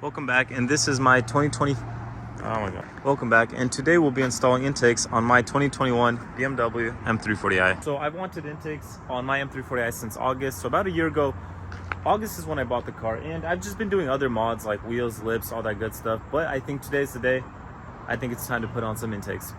Welcome back, and this is my 2020. Oh my god. Welcome back, and today we'll be installing intakes on my 2021 BMW M340i. So I've wanted intakes on my M340i since August, so about a year ago. August is when I bought the car, and I've just been doing other mods like wheels, lips, all that good stuff, but I think today's the day. I think it's time to put on some intakes.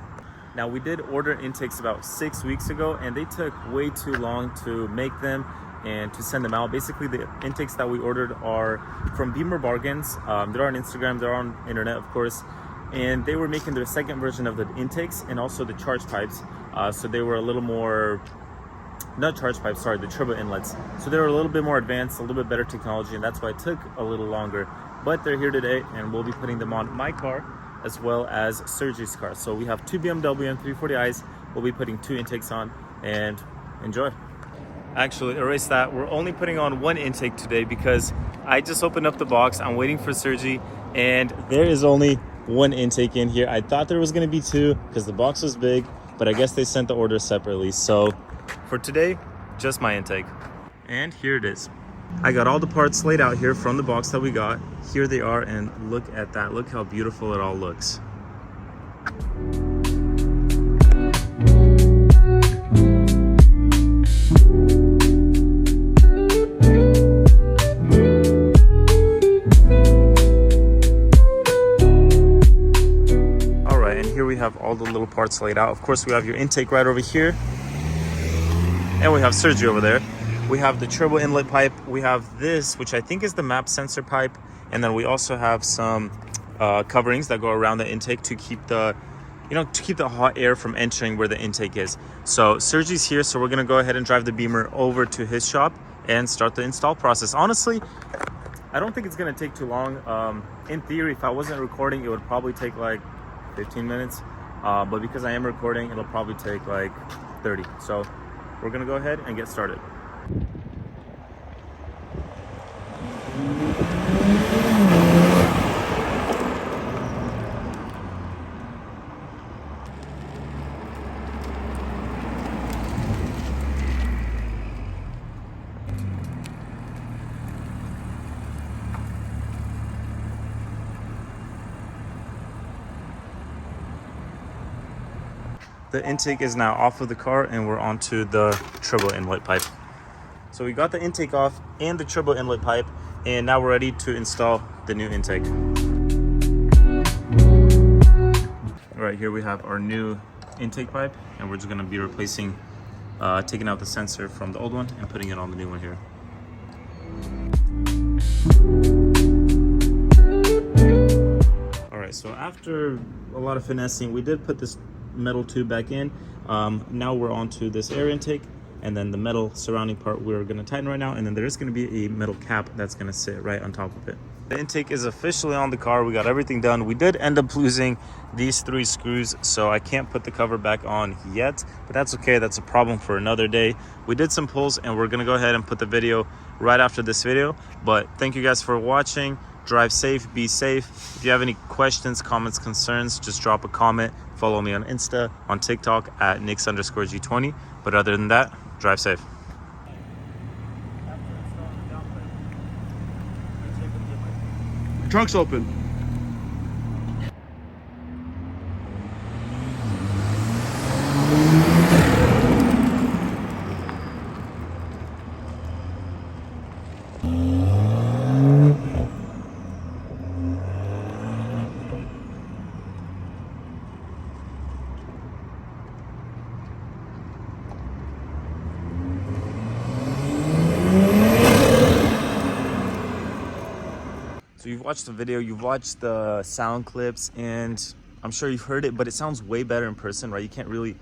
Now, we did order intakes about 6 weeks ago, and they took way too long to make them and to send them out. Basically, the intakes that we ordered are from Bimmer Bargains. They're on Instagram, they're on internet, of course, and they were making their second version of the intakes and also the charge pipes. So they were a little more, not charge pipes, sorry, the turbo inlets. So they were a little bit more advanced, a little bit better technology, and that's why it took a little longer. But they're here today, and we'll be putting them on my car as well as Sergi's car. So we have two BMW M340i's. We'll be putting two intakes on, and enjoy. Actually, erase that. We're only putting on one intake today because I just opened up the box. I'm waiting for Sergi, and there is only one intake in here. I thought there was going to be two because the box was big, but I guess they sent the order separately. So for today, just my intake. And here it is. I got all the parts laid out here from the box that we got. Here they are, and look at that. Look how beautiful it all looks. We have all the little parts laid out. Of course, we have your intake right over here, and we have Sergi over there. We have the turbo inlet pipe. We have this, which I think is the map sensor pipe, and then we also have some coverings that go around the intake to keep the hot air from entering where the intake is. So Sergi's here, so we're gonna go ahead and drive the Beamer over to his shop and start the install process. Honestly, I don't think it's gonna take too long. In theory, if I wasn't recording, it would probably take like 15 minutes, but because I am recording, it'll probably take like 30. So we're gonna go ahead and get started. The intake is now off of the car, and we're onto the turbo inlet pipe. So we got the intake off and the turbo inlet pipe, and now we're ready to install the new intake. All right, here we have our new intake pipe, and we're just gonna be replacing, taking out the sensor from the old one and putting it on the new one here. All right, so after a lot of finessing, we did put this metal tube back in. Now we're onto this air intake, and then the metal surrounding part we're going to tighten right now, and then there's going to be a metal cap that's going to sit right on top of it. The intake is officially on the car. We got everything done. We did end up losing these 3 screws, so I can't put the cover back on yet, but that's okay. That's a problem for another day. We did some pulls, and we're going to go ahead and put the video right after this video. But thank you guys for watching. Drive safe, be safe. If you have any questions, comments, concerns, just drop a comment. Follow me on Insta, on TikTok at Nix_G20. But other than that, drive safe. Trunk's open. So you've watched the video, you've watched the sound clips, and I'm sure you've heard it, but it sounds way better in person, right? You can't really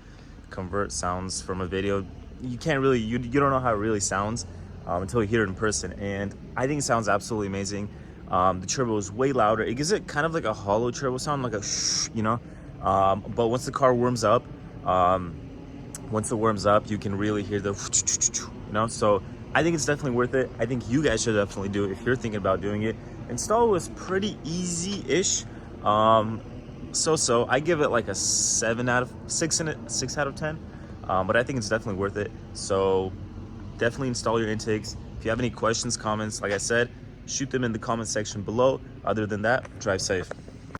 convert sounds from a video. You can't really, you don't know how it really sounds until you hear it in person. And I think it sounds absolutely amazing. The turbo is way louder. It gives it kind of like a hollow turbo sound, like a shh, you know? But once the car warms up, you can really hear the, you know? So I think it's definitely worth it. I think you guys should definitely do it if you're thinking about doing it. Install was pretty easy-ish. So I give it like a 6 out of 10. But I think it's definitely worth it. So definitely install your intakes. If you have any questions, comments, like I said, shoot them in the comment section below. Other than that, drive safe.